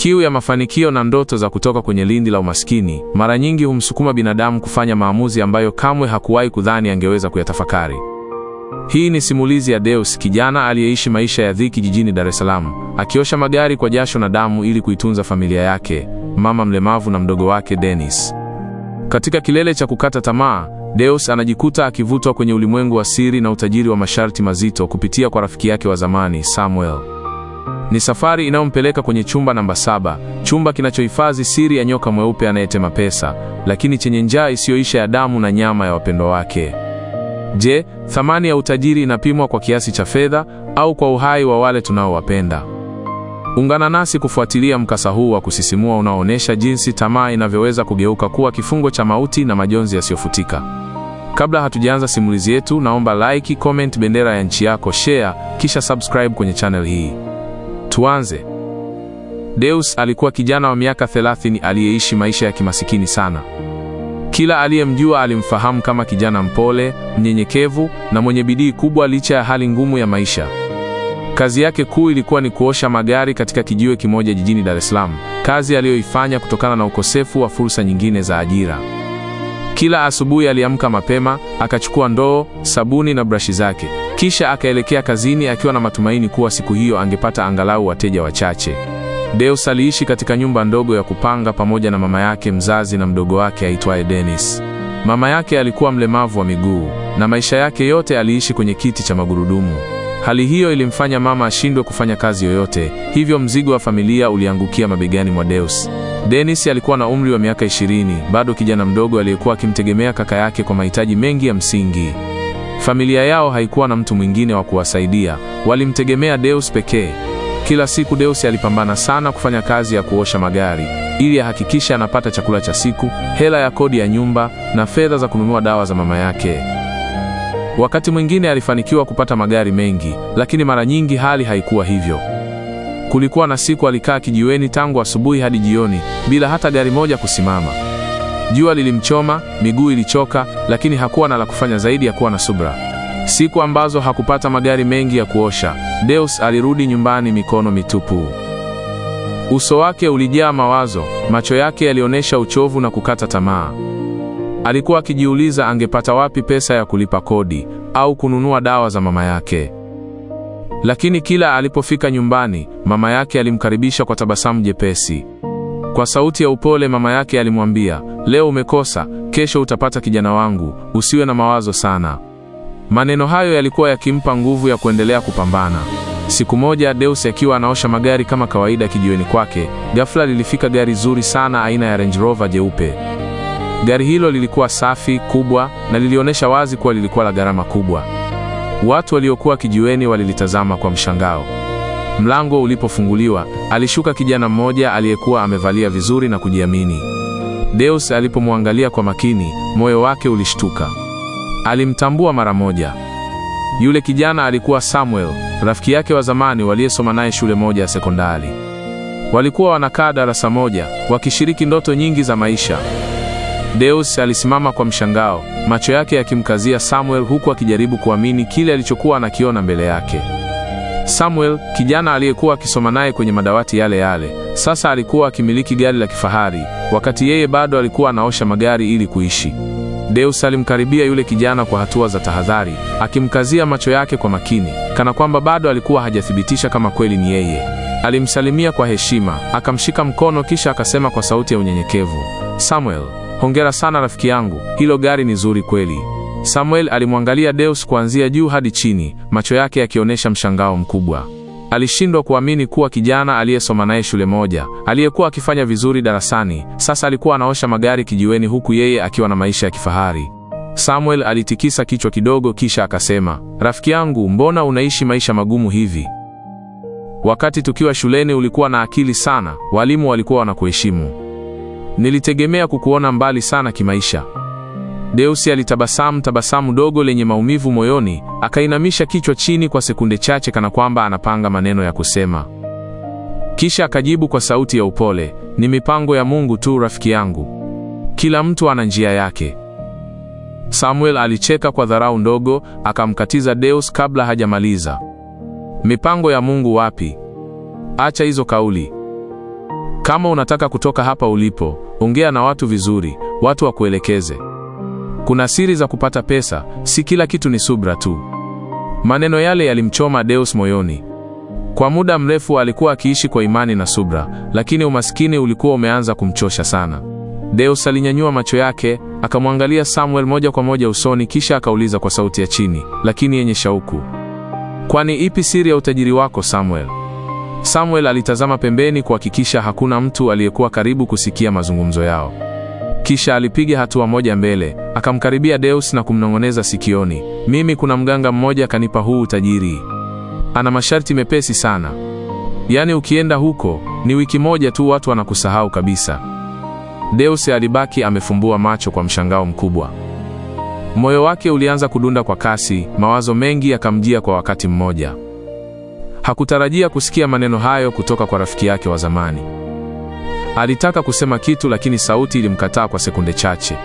Kiu ya mafanikio na ndoto za kutoka kwenye lindi la umaskini mara nyingi humsukuma binadamu kufanya maamuzi ambayo kamwe hakuwahi kudhani angeweza kuyatafakari. Hii ni simulizi ya Deus, kijana aliyeishi maisha ya dhiki jijini Dar es Salaam, akiosha magari kwa jasho na damu ili kuitunza familia yake, mama mlemavu na mdogo wake Dennis. Katika kilele cha kukata tamaa, Deus anajikuta akivutwa kwenye ulimwengu wa siri na utajiri wa masharti mazito kupitia kwa rafiki yake wa zamani, Samuel. Ni safari inayompeleka kwenye chumba namba 7, chumba kinachohifadhi siri ya nyoka mweupe anayetema pesa, lakini chenye njaa isiyoisha ya damu na nyama ya wapendwa wake. Je, thamani ya utajiri inapimwa kwa kiasi cha fedha au kwa uhai wa wale tunaowapenda? Ungana nasi kufuatilia mkasa huu wa kusisimua unaoonyesha jinsi tamaa inavyoweza kugeuka kuwa kifungo cha mauti na majonzi yasiyofutika. Kabla hatujaanza simulizi yetu, naomba like, comment bendera ya nchi yako, share, kisha subscribe kwenye channel hii. Tuanze. Deus alikuwa kijana wa miaka 30 aliyeishi maisha ya kimasikini sana. Kila aliyemjua alimfahamu kama kijana mpole, mnyenyekevu na mwenye bidii kubwa licha ya hali ngumu ya maisha. Kazi yake kuu ilikuwa ni kuosha magari katika kijiwe kimoja jijini Dar es Salaam, kazi aliyoifanya kutokana na ukosefu wa fursa nyingine za ajira. Kila asubuhi aliamka mapema, akachukua ndoo, sabuni na brashi zake, kisha akaelekea kazini akiwa na matumaini kuwa siku hiyo angepata angalau wateja wachache. Deus aliishi katika nyumba ndogo ya kupanga pamoja na mama yake mzazi na mdogo wake aitwaye Dennis. Mama yake alikuwa mlemavu wa miguu na maisha yake yote aliishi kwenye kiti cha magurudumu. Hali hiyo ilimfanya mama ashindwe kufanya kazi yoyote, hivyo mzigo wa familia uliangukia mabegani mwa Deus. Dennis alikuwa na umri wa miaka 20, bado kijana mdogo aliyekuwa akimtegemea kaka yake kwa mahitaji mengi ya msingi. Familia yao haikuwa na mtu mwingine wa kuwasaidia, walimtegemea Deus pekee. Kila siku Deus alipambana sana kufanya kazi ya kuosha magari, ili ahakikishe anapata chakula cha siku, hela ya kodi ya nyumba na fedha za kununua dawa za mama yake. Wakati mwingine alifanikiwa kupata magari mengi, lakini mara nyingi hali haikuwa hivyo. Kulikuwa na siku alikaa kijiweni tangu asubuhi hadi jioni, bila hata gari moja kusimama. Jua lilimchoma, miguu ilichoka, lakini hakuwa na la kufanya zaidi ya kuwa na subra. Siku ambazo hakupata magari mengi ya kuosha, Deus alirudi nyumbani mikono mitupu. Uso wake ulijaa mawazo, macho yake yalionyesha uchovu na kukata tamaa. Alikuwa akijiuliza angepata wapi pesa ya kulipa kodi au kununua dawa za mama yake. Lakini kila alipofika nyumbani, mama yake alimkaribisha kwa tabasamu jepesi. Kwa sauti ya upole mama yake alimwambia, "Leo umekosa, kesho utapata kijana wangu, usiwe na mawazo sana." Maneno hayo yalikuwa yakimpa nguvu ya kuendelea kupambana. Siku moja Deus akiwa anaosha magari kama kawaida kijiweni kwake, ghafla lilifika gari zuri sana aina ya Range Rover jeupe. Gari hilo lilikuwa safi, kubwa na lilionyesha wazi kuwa lilikuwa la gharama kubwa. Watu waliokuwa kijiweni walilitazama kwa mshangao. Mlango ulipofunguliwa, alishuka kijana mmoja aliyekuwa amevalia vizuri na kujiamini. Deus alipomwangalia kwa makini, moyo wake ulishtuka. Alimtambua mara moja. Yule kijana alikuwa Samuel, rafiki yake wa zamani waliyesoma naye shule moja ya sekondari. Walikuwa wanakaa darasa moja, wakishiriki ndoto nyingi za maisha. Deus alisimama kwa mshangao, macho yake yakimkazia Samuel huku akijaribu kuamini kile alichokuwa anakiona mbele yake. Samuel, kijana aliyekuwa akisoma naye kwenye madawati yale yale, sasa alikuwa akimiliki gari la kifahari, wakati yeye bado alikuwa anaosha magari ili kuishi. Deus alimkaribia yule kijana kwa hatua za tahadhari, akimkazia macho yake kwa makini, kana kwamba bado alikuwa hajathibitisha kama kweli ni yeye. Alimsalimia kwa heshima, akamshika mkono kisha akasema kwa sauti ya unyenyekevu, "Samuel, hongera sana rafiki yangu, hilo gari ni zuri kweli." Samuel alimwangalia Deus kuanzia juu hadi chini, macho yake yakionyesha mshangao mkubwa. Alishindwa kuamini kuwa kijana aliyesoma naye shule moja, aliyekuwa akifanya vizuri darasani, sasa alikuwa anaosha magari kijiweni huku yeye akiwa na maisha ya kifahari. Samuel alitikisa kichwa kidogo kisha akasema, "Rafiki yangu, mbona unaishi maisha magumu hivi? Wakati tukiwa shuleni ulikuwa na akili sana, walimu walikuwa wanakuheshimu. Nilitegemea kukuona mbali sana kimaisha." Deus tabasamu dogo lenye maumivu moyoni, akainamisha kichwa chini kwa sekunde chache kana kwamba anapanga maneno ya kusema. Kisha akajibu kwa sauti ya upole, "Ni mipango ya Mungu tu rafiki yangu. Kila mtu ana njia yake." Samuel alicheka kwa dharau ndogo, akamkatiza Deus kabla hajamaliza. "Mipango ya Mungu wapi? Acha hizo kauli. Kama unataka kutoka hapa ulipo, ongea na watu vizuri, watu wakuelekeze. Kuna siri za kupata pesa, si kila kitu ni subra tu. Maneno yale yalimchoma Deus moyoni. Kwa muda mrefu alikuwa akiishi kwa imani na subra, lakini umaskini ulikuwa umeanza kumchosha sana. Deus alinyanyua macho yake, akamwangalia Samuel moja kwa moja usoni, kisha akauliza kwa sauti ya chini, lakini yenye shauku, "Kwani ipi siri ya utajiri wako, Samuel?" Samuel alitazama pembeni kuhakikisha hakuna mtu aliyekuwa karibu kusikia mazungumzo yao. Kisha alipiga hatua moja mbele, akamkaribia Deus na kumnong'oneza sikioni, "Mimi kuna mganga mmoja kanipa huu utajiri. Ana masharti mepesi sana. Yaani ukienda huko, ni wiki moja tu watu wanakusahau kabisa." Deus alibaki amefumbua macho kwa mshangao mkubwa. Moyo wake ulianza kudunda kwa kasi, mawazo mengi yakamjia kwa wakati mmoja. Hakutarajia kusikia maneno hayo kutoka kwa rafiki yake wa zamani. Alitaka kusema kitu, lakini sauti ilimkataa kwa sekunde chache.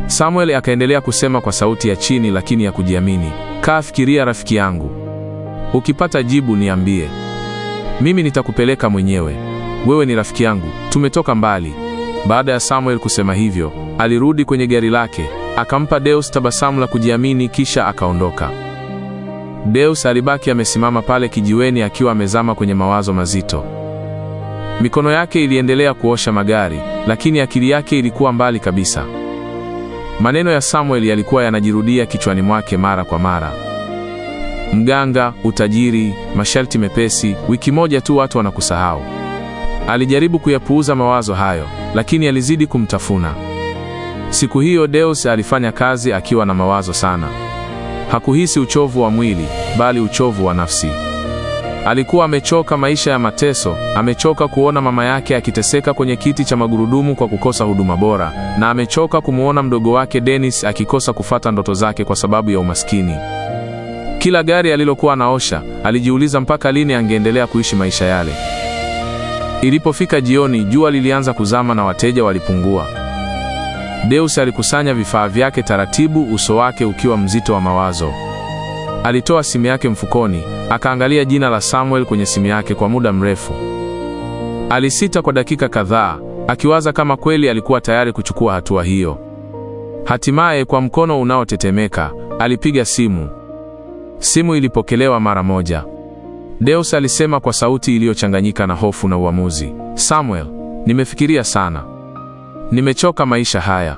Samuel akaendelea kusema kwa sauti ya chini lakini ya kujiamini, "Kaa fikiria rafiki yangu. Ukipata jibu niambie. Mimi nitakupeleka mwenyewe. Wewe ni rafiki yangu, tumetoka mbali." Baada ya Samuel kusema hivyo, alirudi kwenye gari lake, akampa Deus tabasamu la kujiamini, kisha akaondoka. Deus alibaki amesimama pale kijiweni akiwa amezama kwenye mawazo mazito. Mikono yake iliendelea kuosha magari, lakini akili yake ilikuwa mbali kabisa. Maneno ya Samuel yalikuwa yanajirudia kichwani mwake mara kwa mara. Mganga, utajiri, masharti mepesi, wiki moja tu watu wanakusahau. Alijaribu kuyapuuza mawazo hayo, lakini alizidi kumtafuna. Siku hiyo Deus alifanya kazi akiwa na mawazo sana. Hakuhisi uchovu wa mwili, bali uchovu wa nafsi. Alikuwa amechoka maisha ya mateso, amechoka kuona mama yake akiteseka kwenye kiti cha magurudumu kwa kukosa huduma bora, na amechoka kumuona mdogo wake Dennis akikosa kufata ndoto zake kwa sababu ya umaskini. Kila gari alilokuwa anaosha, alijiuliza mpaka lini angeendelea kuishi maisha yale. Ilipofika jioni, jua lilianza kuzama na wateja walipungua. Deus alikusanya vifaa vyake taratibu, uso wake ukiwa mzito wa mawazo. Alitoa simu yake mfukoni, akaangalia jina la Samuel kwenye simu yake kwa muda mrefu. Alisita kwa dakika kadhaa, akiwaza kama kweli alikuwa tayari kuchukua hatua hiyo. Hatimaye, kwa mkono unaotetemeka, alipiga simu. Simu ilipokelewa mara moja. Deus alisema kwa sauti iliyochanganyika na hofu na uamuzi, "Samuel, nimefikiria sana. Nimechoka maisha haya.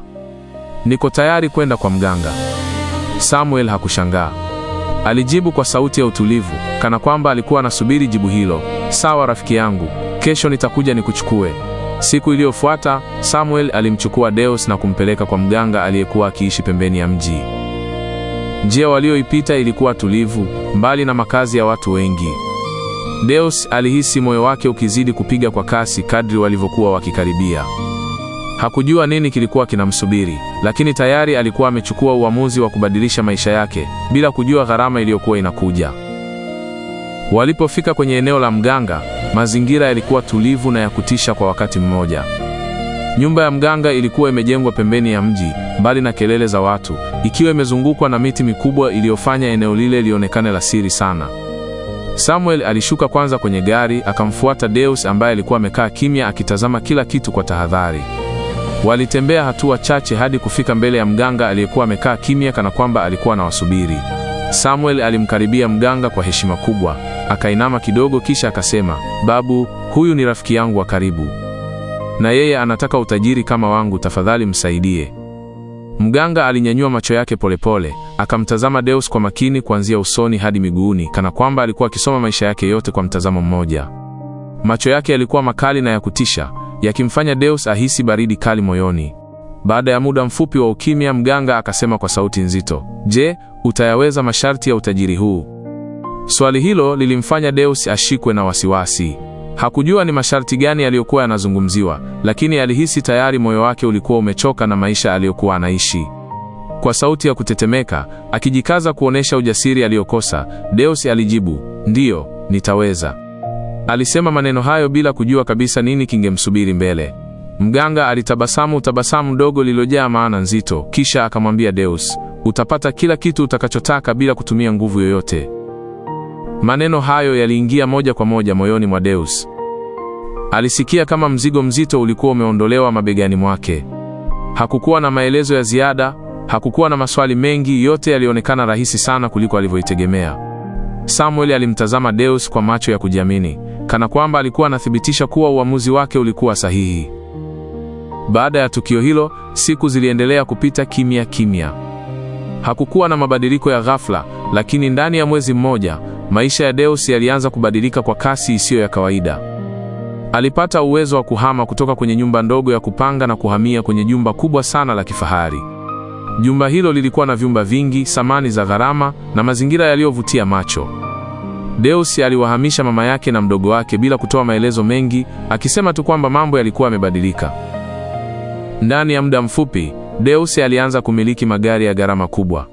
Niko tayari kwenda kwa mganga." Samuel hakushangaa. Alijibu kwa sauti ya utulivu, kana kwamba alikuwa anasubiri jibu hilo, "Sawa rafiki yangu, kesho nitakuja nikuchukue." Siku iliyofuata, Samuel alimchukua Deus na kumpeleka kwa mganga aliyekuwa akiishi pembeni ya mji. Njia walioipita ilikuwa tulivu, mbali na makazi ya watu wengi. Deus alihisi moyo wake ukizidi kupiga kwa kasi kadri walivyokuwa wakikaribia. Hakujua nini kilikuwa kinamsubiri, lakini tayari alikuwa amechukua uamuzi wa kubadilisha maisha yake, bila kujua gharama iliyokuwa inakuja. Walipofika kwenye eneo la mganga, mazingira yalikuwa tulivu na ya kutisha kwa wakati mmoja. Nyumba ya mganga ilikuwa imejengwa pembeni ya mji, mbali na kelele za watu, ikiwa imezungukwa na miti mikubwa iliyofanya eneo lile lionekane la siri sana. Samuel alishuka kwanza kwenye gari, akamfuata Deus ambaye alikuwa amekaa kimya akitazama kila kitu kwa tahadhari. Walitembea hatua chache hadi kufika mbele ya mganga aliyekuwa amekaa kimya kana kwamba alikuwa anawasubiri. Samuel alimkaribia mganga kwa heshima kubwa, akainama kidogo kisha akasema, "Babu, huyu ni rafiki yangu wa karibu. Na yeye anataka utajiri kama wangu, tafadhali msaidie." Mganga alinyanyua macho yake polepole, akamtazama Deus kwa makini kuanzia usoni hadi miguuni, kana kwamba alikuwa akisoma maisha yake yote kwa mtazamo mmoja. Macho yake yalikuwa makali na ya kutisha, yakimfanya Deus ahisi baridi kali moyoni. Baada ya muda mfupi wa ukimya, mganga akasema kwa sauti nzito, "Je, utayaweza masharti ya utajiri huu?" Swali hilo lilimfanya Deus ashikwe na wasiwasi. Hakujua ni masharti gani yaliyokuwa yanazungumziwa, lakini alihisi tayari moyo wake ulikuwa umechoka na maisha aliyokuwa anaishi. Kwa sauti ya kutetemeka, akijikaza kuonesha ujasiri aliokosa, Deus alijibu, "Ndiyo, nitaweza." Alisema maneno hayo bila kujua kabisa nini kingemsubiri mbele. Mganga alitabasamu tabasamu dogo lililojaa maana nzito, kisha akamwambia Deus, "Utapata kila kitu utakachotaka bila kutumia nguvu yoyote." Maneno hayo yaliingia moja kwa moja moyoni mwa Deus. Alisikia kama mzigo mzito ulikuwa umeondolewa mabegani mwake. Hakukuwa na maelezo ya ziada, hakukuwa na maswali mengi, yote yalionekana rahisi sana kuliko alivyoitegemea. Samuel alimtazama Deus kwa macho ya kujiamini, kana kwamba alikuwa anathibitisha kuwa uamuzi wake ulikuwa sahihi. Baada ya tukio hilo, siku ziliendelea kupita kimya kimya. Hakukuwa na mabadiliko ya ghafla, lakini ndani ya mwezi mmoja, maisha ya Deus yalianza kubadilika kwa kasi isiyo ya kawaida. Alipata uwezo wa kuhama kutoka kwenye nyumba ndogo ya kupanga na kuhamia kwenye jumba kubwa sana la kifahari. Jumba hilo lilikuwa na vyumba vingi, samani za gharama na mazingira yaliyovutia macho. Deus aliwahamisha mama yake na mdogo wake bila kutoa maelezo mengi, akisema tu kwamba mambo yalikuwa yamebadilika. Ndani ya muda mfupi, Deus alianza kumiliki magari ya gharama kubwa.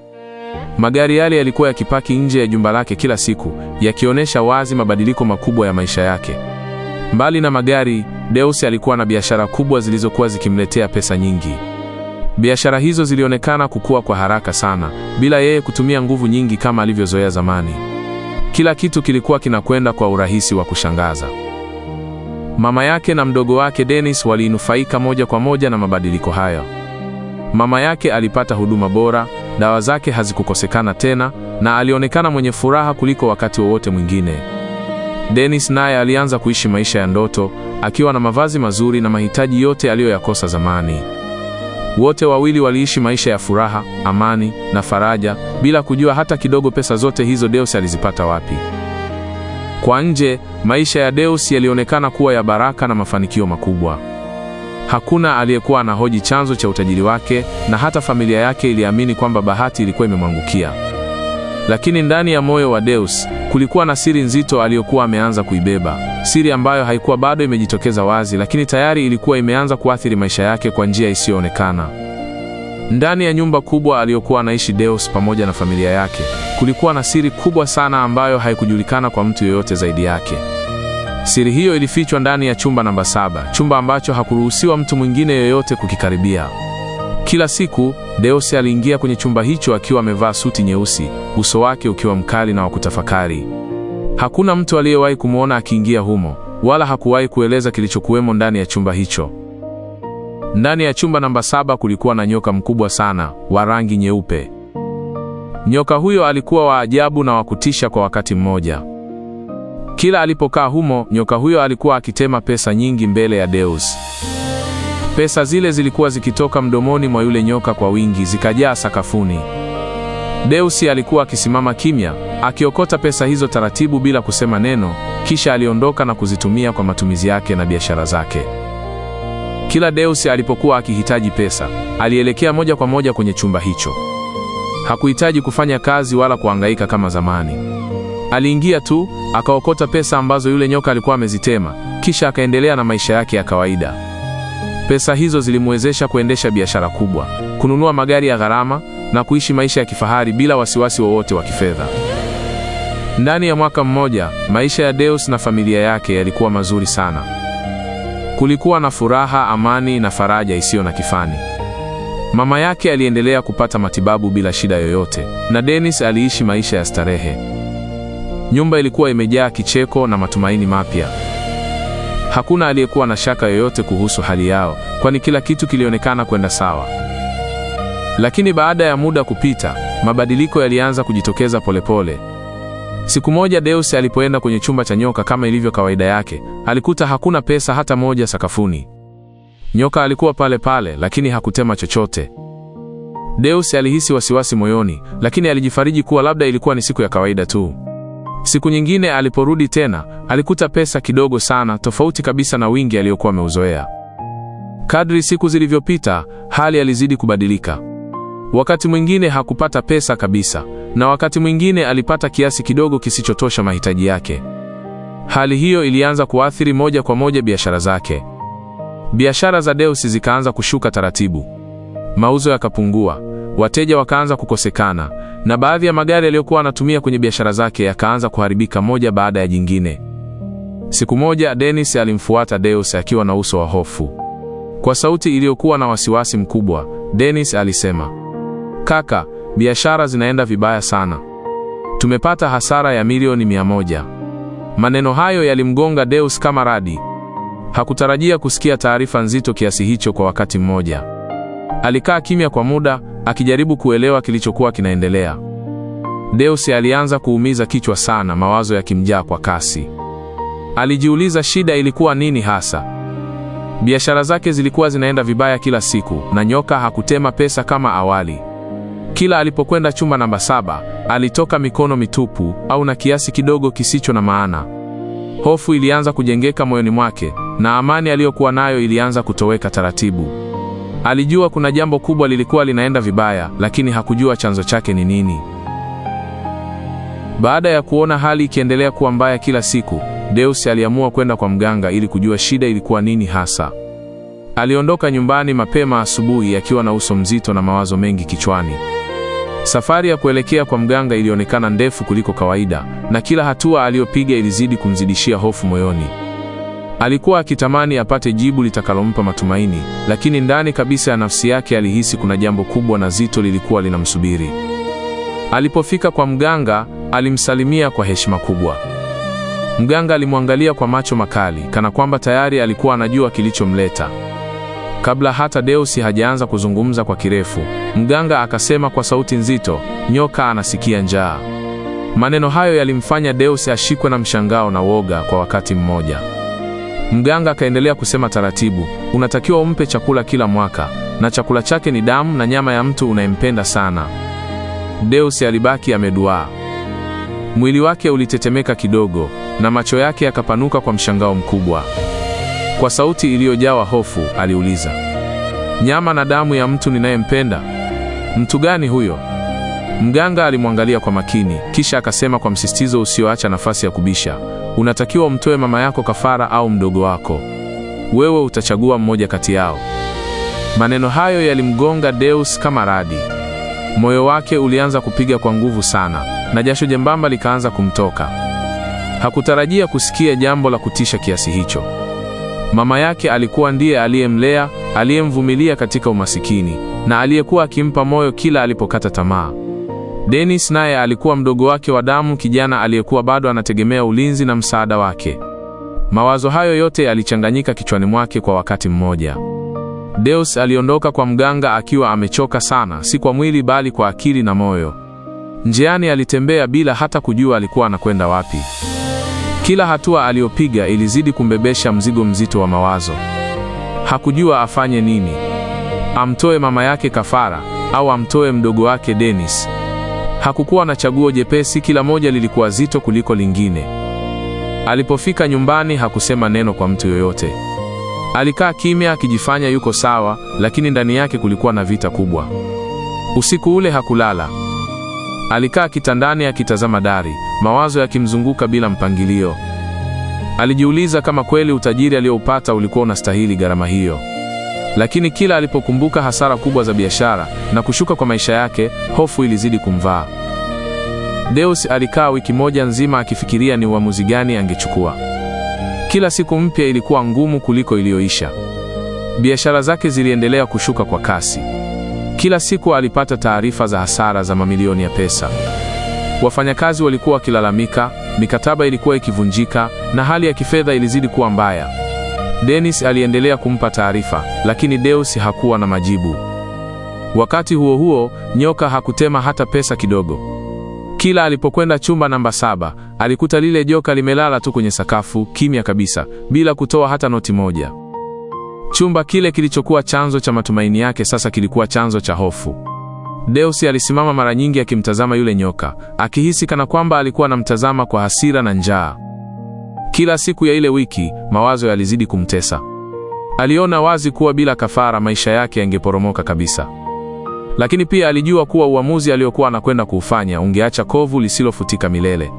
Magari yale yalikuwa yakipaki nje ya jumba lake kila siku, yakionyesha wazi mabadiliko makubwa ya maisha yake. Mbali na magari, Deus alikuwa na biashara kubwa zilizokuwa zikimletea pesa nyingi. Biashara hizo zilionekana kukua kwa haraka sana, bila yeye kutumia nguvu nyingi kama alivyozoea zamani. Kila kitu kilikuwa kinakwenda kwa urahisi wa kushangaza. Mama yake na mdogo wake Dennis walinufaika moja kwa moja na mabadiliko hayo. Mama yake alipata huduma bora, dawa zake hazikukosekana tena, na alionekana mwenye furaha kuliko wakati wowote mwingine. Dennis naye alianza kuishi maisha ya ndoto, akiwa na mavazi mazuri na mahitaji yote aliyoyakosa zamani. Wote wawili waliishi maisha ya furaha, amani na faraja, bila kujua hata kidogo pesa zote hizo Deus alizipata wapi. Kwa nje, maisha ya Deus yalionekana kuwa ya baraka na mafanikio makubwa. Hakuna aliyekuwa anahoji chanzo cha utajiri wake, na hata familia yake iliamini kwamba bahati ilikuwa imemwangukia. Lakini ndani ya moyo wa Deus kulikuwa na siri nzito aliyokuwa ameanza kuibeba, siri ambayo haikuwa bado imejitokeza wazi, lakini tayari ilikuwa imeanza kuathiri maisha yake kwa njia isiyoonekana. Ndani ya nyumba kubwa aliyokuwa anaishi Deus pamoja na familia yake, kulikuwa na siri kubwa sana ambayo haikujulikana kwa mtu yoyote zaidi yake. Siri hiyo ilifichwa ndani ya chumba namba 7, chumba ambacho hakuruhusiwa mtu mwingine yoyote kukikaribia. Kila siku, Deus aliingia kwenye chumba hicho akiwa amevaa suti nyeusi, uso wake ukiwa mkali na wa kutafakari. Hakuna mtu aliyewahi kumwona akiingia humo, wala hakuwahi kueleza kilichokuwemo ndani ya chumba hicho. Ndani ya chumba namba 7 kulikuwa na nyoka mkubwa sana, wa rangi nyeupe. Nyoka huyo alikuwa wa ajabu na wa kutisha kwa wakati mmoja. Kila alipokaa humo, nyoka huyo alikuwa akitema pesa nyingi mbele ya Deus. Pesa zile zilikuwa zikitoka mdomoni mwa yule nyoka kwa wingi, zikajaa sakafuni. Deus alikuwa akisimama kimya, akiokota pesa hizo taratibu bila kusema neno, kisha aliondoka na kuzitumia kwa matumizi yake na biashara zake. Kila Deus alipokuwa akihitaji pesa, alielekea moja kwa moja kwenye chumba hicho. Hakuhitaji kufanya kazi wala kuhangaika kama zamani. Aliingia tu, akaokota pesa ambazo yule nyoka alikuwa amezitema, kisha akaendelea na maisha yake ya kawaida. Pesa hizo zilimwezesha kuendesha biashara kubwa, kununua magari ya gharama na kuishi maisha ya kifahari bila wasiwasi wowote wa kifedha. Ndani ya mwaka mmoja, maisha ya Deus na familia yake yalikuwa mazuri sana. Kulikuwa na furaha, amani na faraja isiyo na kifani. Mama yake aliendelea kupata matibabu bila shida yoyote, na Dennis aliishi maisha ya starehe. Nyumba ilikuwa imejaa kicheko na matumaini mapya. Hakuna aliyekuwa na shaka yoyote kuhusu hali yao, kwani kila kitu kilionekana kwenda sawa. Lakini baada ya muda kupita, mabadiliko yalianza kujitokeza polepole. Siku moja Deus alipoenda kwenye chumba cha nyoka kama ilivyo kawaida yake, alikuta hakuna pesa hata moja sakafuni. Nyoka alikuwa pale pale, lakini hakutema chochote. Deus alihisi wasiwasi moyoni, lakini alijifariji kuwa labda ilikuwa ni siku ya kawaida tu. Siku nyingine aliporudi tena, alikuta pesa kidogo sana, tofauti kabisa na wingi aliyokuwa ameuzoea. Kadri siku zilivyopita, hali alizidi kubadilika. Wakati mwingine hakupata pesa kabisa, na wakati mwingine alipata kiasi kidogo kisichotosha mahitaji yake. Hali hiyo ilianza kuathiri moja kwa moja biashara zake. Biashara za Deus zikaanza kushuka taratibu. Mauzo yakapungua, wateja wakaanza kukosekana, na baadhi ya magari aliyokuwa anatumia kwenye biashara zake yakaanza kuharibika moja baada ya jingine. Siku moja Dennis alimfuata Deus akiwa na uso wa hofu. Kwa sauti iliyokuwa na wasiwasi mkubwa, Dennis alisema, "Kaka, biashara zinaenda vibaya sana. Tumepata hasara ya milioni 100. Maneno hayo yalimgonga Deus kama radi. Hakutarajia kusikia taarifa nzito kiasi hicho kwa wakati mmoja. Alikaa kimya kwa muda, akijaribu kuelewa kilichokuwa kinaendelea. Deus alianza kuumiza kichwa sana, mawazo yakimjaa kwa kasi. Alijiuliza shida ilikuwa nini hasa. Biashara zake zilikuwa zinaenda vibaya kila siku, na nyoka hakutema pesa kama awali. Kila alipokwenda chumba namba 7, alitoka mikono mitupu au na kiasi kidogo kisicho na maana. Hofu ilianza kujengeka moyoni mwake, na amani aliyokuwa nayo ilianza kutoweka taratibu. Alijua kuna jambo kubwa lilikuwa linaenda vibaya, lakini hakujua chanzo chake ni nini. Baada ya kuona hali ikiendelea kuwa mbaya kila siku, Deus aliamua kwenda kwa mganga ili kujua shida ilikuwa nini hasa. Aliondoka nyumbani mapema asubuhi akiwa na uso mzito na mawazo mengi kichwani. Safari ya kuelekea kwa mganga ilionekana ndefu kuliko kawaida, na kila hatua aliyopiga ilizidi kumzidishia hofu moyoni. Alikuwa akitamani apate jibu litakalompa matumaini, lakini ndani kabisa ya nafsi yake alihisi kuna jambo kubwa na zito lilikuwa linamsubiri. Alipofika kwa mganga, alimsalimia kwa heshima kubwa. Mganga alimwangalia kwa macho makali, kana kwamba tayari alikuwa anajua kilichomleta. Kabla hata Deus hajaanza kuzungumza kwa kirefu, mganga akasema kwa sauti nzito, "Nyoka anasikia njaa." Maneno hayo yalimfanya Deus ashikwe na mshangao na woga kwa wakati mmoja. Mganga akaendelea kusema taratibu, "Unatakiwa umpe chakula kila mwaka, na chakula chake ni damu na nyama ya mtu unayempenda sana." Deus alibaki ameduaa. Mwili wake ulitetemeka kidogo, na macho yake yakapanuka kwa mshangao mkubwa. Kwa sauti iliyojawa hofu, aliuliza, "Nyama na damu ya mtu ninayempenda? Mtu gani huyo?" Mganga alimwangalia kwa makini, kisha akasema kwa msisitizo usioacha nafasi ya kubisha, "Unatakiwa umtoe mama yako kafara au mdogo wako. Wewe utachagua mmoja kati yao." Maneno hayo yalimgonga Deus kama radi. Moyo wake ulianza kupiga kwa nguvu sana, na jasho jembamba likaanza kumtoka. Hakutarajia kusikia jambo la kutisha kiasi hicho. Mama yake alikuwa ndiye aliyemlea, aliyemvumilia katika umasikini, na aliyekuwa akimpa moyo kila alipokata tamaa. Dennis naye alikuwa mdogo wake wa damu, kijana aliyekuwa bado anategemea ulinzi na msaada wake. Mawazo hayo yote yalichanganyika kichwani mwake kwa wakati mmoja. Deus aliondoka kwa mganga akiwa amechoka sana, si kwa mwili bali kwa akili na moyo. Njiani alitembea bila hata kujua alikuwa anakwenda wapi. Kila hatua aliyopiga ilizidi kumbebesha mzigo mzito wa mawazo. Hakujua afanye nini. Amtoe mama yake kafara au amtoe mdogo wake Dennis. Hakukuwa na chaguo jepesi, kila moja lilikuwa zito kuliko lingine. Alipofika nyumbani hakusema neno kwa mtu yoyote. Alikaa kimya akijifanya yuko sawa, lakini ndani yake kulikuwa na vita kubwa. Usiku ule hakulala. Alikaa kitandani akitazama dari, mawazo yakimzunguka bila mpangilio. Alijiuliza kama kweli utajiri alioupata ulikuwa unastahili gharama hiyo. Lakini kila alipokumbuka hasara kubwa za biashara na kushuka kwa maisha yake, hofu ilizidi kumvaa. Deus alikaa wiki moja nzima akifikiria ni uamuzi gani angechukua. Kila siku mpya ilikuwa ngumu kuliko iliyoisha. Biashara zake ziliendelea kushuka kwa kasi. Kila siku alipata taarifa za hasara za mamilioni ya pesa. Wafanyakazi walikuwa wakilalamika, mikataba ilikuwa ikivunjika, na hali ya kifedha ilizidi kuwa mbaya. Dennis aliendelea kumpa taarifa, lakini Deus hakuwa na majibu. Wakati huo huo, nyoka hakutema hata pesa kidogo. Kila alipokwenda chumba namba 7, alikuta lile joka limelala tu kwenye sakafu, kimya kabisa, bila kutoa hata noti moja. Chumba kile kilichokuwa chanzo cha matumaini yake sasa kilikuwa chanzo cha hofu. Deus alisimama mara nyingi akimtazama yule nyoka, akihisi kana kwamba alikuwa anamtazama kwa hasira na njaa. Kila siku ya ile wiki, mawazo yalizidi kumtesa. Aliona wazi kuwa bila kafara maisha yake yangeporomoka kabisa. Lakini pia alijua kuwa uamuzi aliokuwa anakwenda kuufanya ungeacha kovu lisilofutika milele.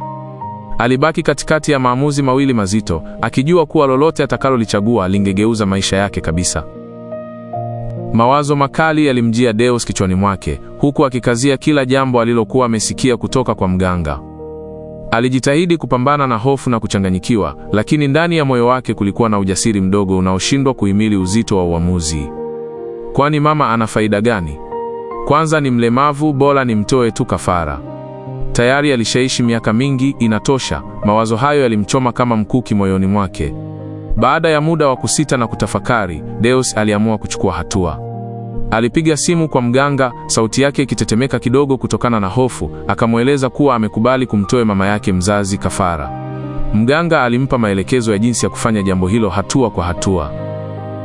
Alibaki katikati ya maamuzi mawili mazito, akijua kuwa lolote atakalolichagua lingegeuza maisha yake kabisa. Mawazo makali yalimjia Deus kichwani mwake, huku akikazia kila jambo alilokuwa amesikia kutoka kwa mganga. Alijitahidi kupambana na hofu na kuchanganyikiwa, lakini ndani ya moyo wake kulikuwa na ujasiri mdogo unaoshindwa kuhimili uzito wa uamuzi. Kwani mama ana faida gani? Kwanza ni mlemavu, bora nimtoe tu kafara. Tayari alishaishi miaka mingi, inatosha. Mawazo hayo yalimchoma kama mkuki moyoni mwake. Baada ya muda wa kusita na kutafakari, Deus aliamua kuchukua hatua. Alipiga simu kwa mganga, sauti yake ikitetemeka kidogo kutokana na hofu, akamweleza kuwa amekubali kumtoa mama yake mzazi kafara. Mganga alimpa maelekezo ya jinsi ya kufanya jambo hilo hatua kwa hatua.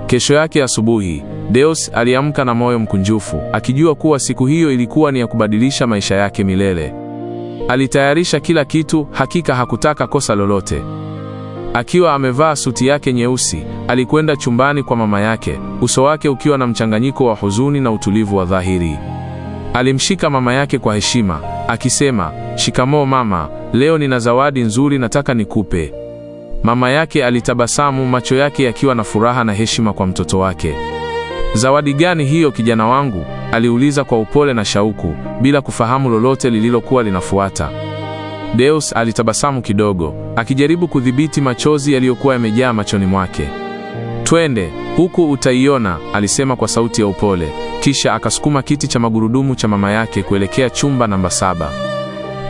Kesho yake asubuhi, Deus aliamka na moyo mkunjufu, akijua kuwa siku hiyo ilikuwa ni ya kubadilisha maisha yake milele. Alitayarisha kila kitu, hakika hakutaka kosa lolote. Akiwa amevaa suti yake nyeusi, alikwenda chumbani kwa mama yake, uso wake ukiwa na mchanganyiko wa huzuni na utulivu wa dhahiri. Alimshika mama yake kwa heshima, akisema, "Shikamoo mama, leo nina zawadi nzuri nataka nikupe." Mama yake alitabasamu, macho yake yakiwa na furaha na heshima kwa mtoto wake. "Zawadi gani hiyo kijana wangu?" aliuliza kwa upole na shauku, bila kufahamu lolote lililokuwa linafuata. Deus alitabasamu kidogo, akijaribu kudhibiti machozi yaliyokuwa yamejaa machoni mwake. "Twende, huku utaiona," alisema kwa sauti ya upole, kisha akasukuma kiti cha magurudumu cha mama yake kuelekea chumba namba 7.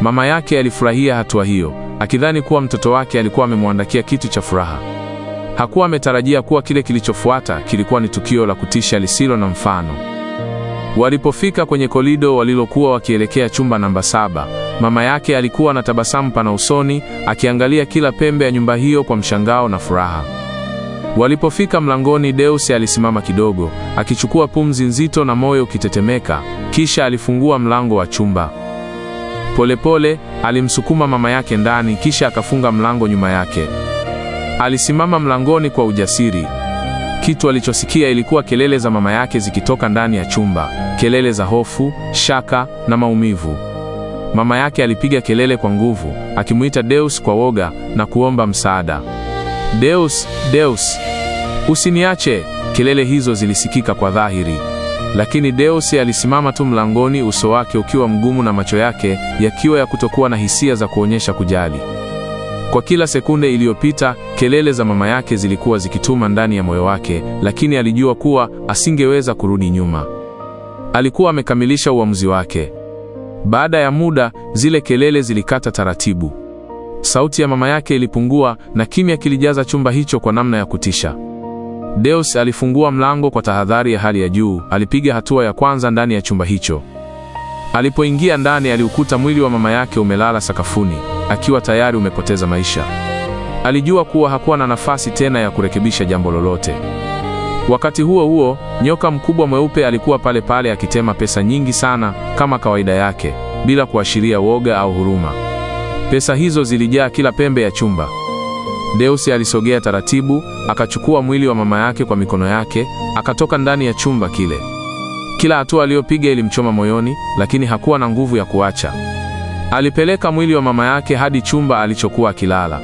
Mama yake alifurahia hatua hiyo, akidhani kuwa mtoto wake alikuwa amemwandakia kitu cha furaha. Hakuwa ametarajia kuwa kile kilichofuata kilikuwa ni tukio la kutisha lisilo na mfano. Walipofika kwenye korido walilokuwa wakielekea chumba namba 7, mama yake alikuwa na tabasamu pana usoni, akiangalia kila pembe ya nyumba hiyo kwa mshangao na furaha. Walipofika mlangoni, Deus alisimama kidogo, akichukua pumzi nzito na moyo ukitetemeka, kisha alifungua mlango wa chumba. Polepole, alimsukuma mama yake ndani, kisha akafunga mlango nyuma yake. Alisimama mlangoni kwa ujasiri. Kitu alichosikia ilikuwa kelele za mama yake zikitoka ndani ya chumba, kelele za hofu, shaka na maumivu. Mama yake alipiga kelele kwa nguvu, akimuita Deus kwa woga na kuomba msaada. "Deus, Deus, usiniache!" Kelele hizo zilisikika kwa dhahiri. Lakini Deus alisimama tu mlangoni, uso wake ukiwa mgumu na macho yake yakiwa ya kutokuwa na hisia za kuonyesha kujali. Kwa kila sekunde iliyopita, kelele za mama yake zilikuwa zikituma ndani ya moyo wake, lakini alijua kuwa asingeweza kurudi nyuma. Alikuwa amekamilisha uamuzi wake. Baada ya muda, zile kelele zilikata taratibu. Sauti ya mama yake ilipungua na kimya kilijaza chumba hicho kwa namna ya kutisha. Deus alifungua mlango kwa tahadhari ya hali ya juu, alipiga hatua ya kwanza ndani ya chumba hicho. Alipoingia ndani, aliukuta mwili wa mama yake umelala sakafuni, akiwa tayari umepoteza maisha. Alijua kuwa hakuwa na nafasi tena ya kurekebisha jambo lolote. Wakati huo huo, nyoka mkubwa mweupe alikuwa pale pale akitema pesa nyingi sana kama kawaida yake, bila kuashiria woga au huruma. Pesa hizo zilijaa kila pembe ya chumba. Deus alisogea taratibu, akachukua mwili wa mama yake kwa mikono yake, akatoka ndani ya chumba kile. Kila hatua aliyopiga ilimchoma moyoni, lakini hakuwa na nguvu ya kuacha. Alipeleka mwili wa mama yake hadi chumba alichokuwa akilala.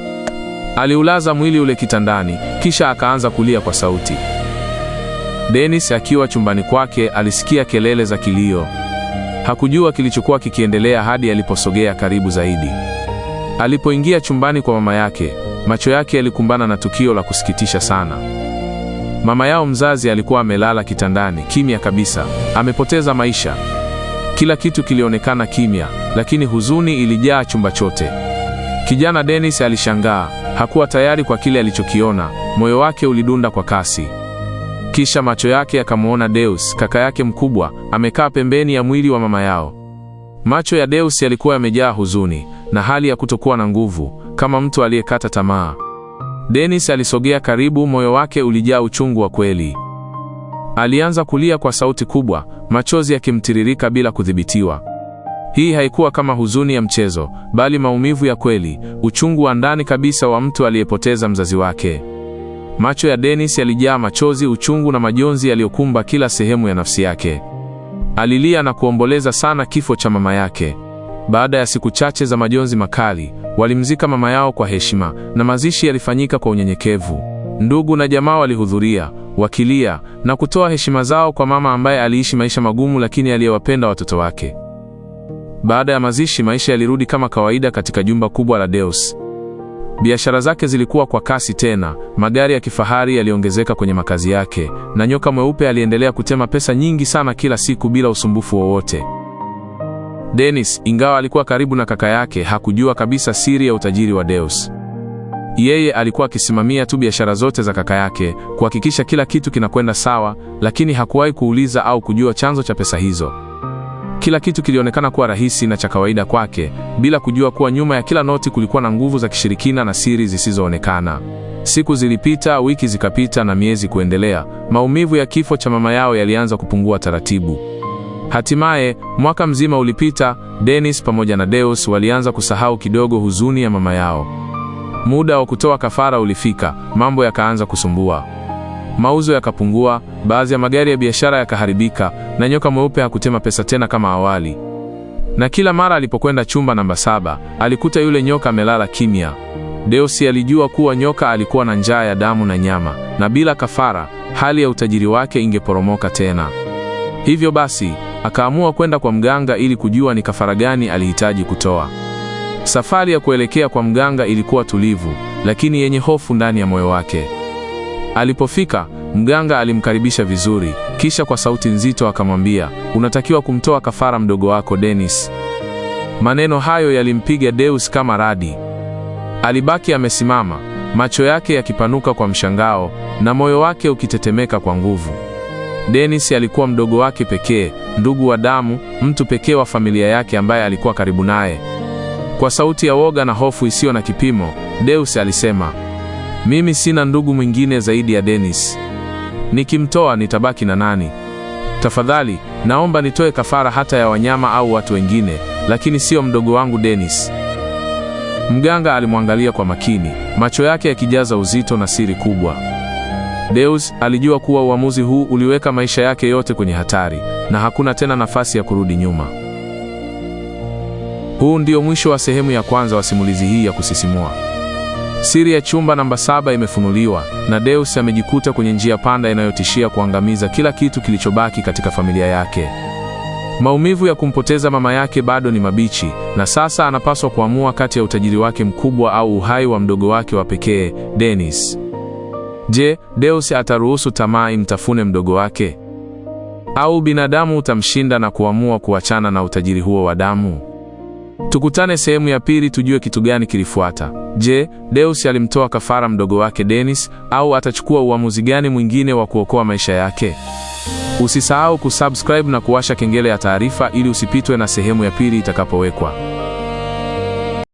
Aliulaza mwili ule kitandani, kisha akaanza kulia kwa sauti. Dennis akiwa chumbani kwake alisikia kelele za kilio. Hakujua kilichokuwa kikiendelea hadi aliposogea karibu zaidi. Alipoingia chumbani kwa mama yake, macho yake yalikumbana na tukio la kusikitisha sana. Mama yao mzazi alikuwa amelala kitandani, kimya kabisa, amepoteza maisha. Kila kitu kilionekana kimya, lakini huzuni ilijaa chumba chote. Kijana Dennis alishangaa, hakuwa tayari kwa kile alichokiona, moyo wake ulidunda kwa kasi. Kisha macho yake yakamuona Deus, kaka yake mkubwa, amekaa pembeni ya mwili wa mama yao. Macho ya Deus yalikuwa yamejaa huzuni na hali ya kutokuwa na nguvu, kama mtu aliyekata tamaa. Dennis alisogea karibu, moyo wake ulijaa uchungu wa kweli. Alianza kulia kwa sauti kubwa, machozi yakimtiririka bila kudhibitiwa. Hii haikuwa kama huzuni ya mchezo, bali maumivu ya kweli, uchungu wa ndani kabisa wa mtu aliyepoteza mzazi wake. Macho ya Dennis yalijaa machozi, uchungu na majonzi yaliyokumba kila sehemu ya nafsi yake. Alilia na kuomboleza sana kifo cha mama yake. Baada ya siku chache za majonzi makali, walimzika mama yao kwa heshima, na mazishi yalifanyika kwa unyenyekevu. Ndugu na jamaa walihudhuria, wakilia na kutoa heshima zao kwa mama ambaye aliishi maisha magumu lakini aliyewapenda watoto wake. Baada ya mazishi, maisha yalirudi kama kawaida katika jumba kubwa la Deus. Biashara zake zilikuwa kwa kasi tena, magari ya kifahari yaliongezeka kwenye makazi yake, na nyoka mweupe aliendelea kutema pesa nyingi sana kila siku bila usumbufu wowote. Dennis, ingawa alikuwa karibu na kaka yake, hakujua kabisa siri ya utajiri wa Deus. Yeye alikuwa akisimamia tu biashara zote za kaka yake, kuhakikisha kila kitu kinakwenda sawa, lakini hakuwahi kuuliza au kujua chanzo cha pesa hizo. Kila kitu kilionekana kuwa rahisi na cha kawaida kwake, bila kujua kuwa nyuma ya kila noti kulikuwa na nguvu za kishirikina na siri zisizoonekana. Siku zilipita, wiki zikapita na miezi kuendelea. Maumivu ya kifo cha mama yao yalianza kupungua taratibu. Hatimaye, mwaka mzima ulipita, Dennis pamoja na Deus walianza kusahau kidogo huzuni ya mama yao. Muda wa kutoa kafara ulifika, mambo yakaanza kusumbua. Mauzo yakapungua, baadhi ya magari ya biashara yakaharibika, na nyoka mweupe hakutema pesa tena kama awali. Na kila mara alipokwenda chumba namba 7, alikuta yule nyoka amelala kimya. Deus alijua kuwa nyoka alikuwa na njaa ya damu na nyama, na bila kafara, hali ya utajiri wake ingeporomoka tena. Hivyo basi, akaamua kwenda kwa mganga ili kujua ni kafara gani alihitaji kutoa. Safari ya kuelekea kwa mganga ilikuwa tulivu, lakini yenye hofu ndani ya moyo wake. Alipofika, mganga alimkaribisha vizuri, kisha kwa sauti nzito akamwambia, "Unatakiwa kumtoa kafara mdogo wako Dennis." Maneno hayo yalimpiga Deus kama radi. Alibaki amesimama, macho yake yakipanuka kwa mshangao na moyo wake ukitetemeka kwa nguvu. Dennis alikuwa mdogo wake pekee, ndugu wa damu, mtu pekee wa familia yake ambaye alikuwa karibu naye. Kwa sauti ya woga na hofu isiyo na kipimo, Deus alisema, "Mimi sina ndugu mwingine zaidi ya Dennis. Nikimtoa nitabaki na nani? Tafadhali, naomba nitoe kafara hata ya wanyama au watu wengine, lakini sio mdogo wangu Dennis." Mganga alimwangalia kwa makini, macho yake yakijaza uzito na siri kubwa. Deus alijua kuwa uamuzi huu uliweka maisha yake yote kwenye hatari, na hakuna tena nafasi ya kurudi nyuma. Huu ndio mwisho wa sehemu ya kwanza wa simulizi hii ya kusisimua. Siri ya chumba namba 7 imefunuliwa, na Deus amejikuta kwenye njia panda inayotishia kuangamiza kila kitu kilichobaki katika familia yake. Maumivu ya kumpoteza mama yake bado ni mabichi, na sasa anapaswa kuamua kati ya utajiri wake mkubwa au uhai wa mdogo wake wa pekee, Dennis. Je, Deus ataruhusu tamaa imtafune mdogo wake? Au binadamu utamshinda na kuamua kuachana na utajiri huo wa damu? Tukutane sehemu ya pili tujue kitu gani kilifuata. Je, Deus alimtoa kafara mdogo wake Dennis, au atachukua uamuzi gani mwingine wa kuokoa maisha yake? Usisahau kusubscribe na kuwasha kengele ya taarifa ili usipitwe na sehemu ya pili itakapowekwa.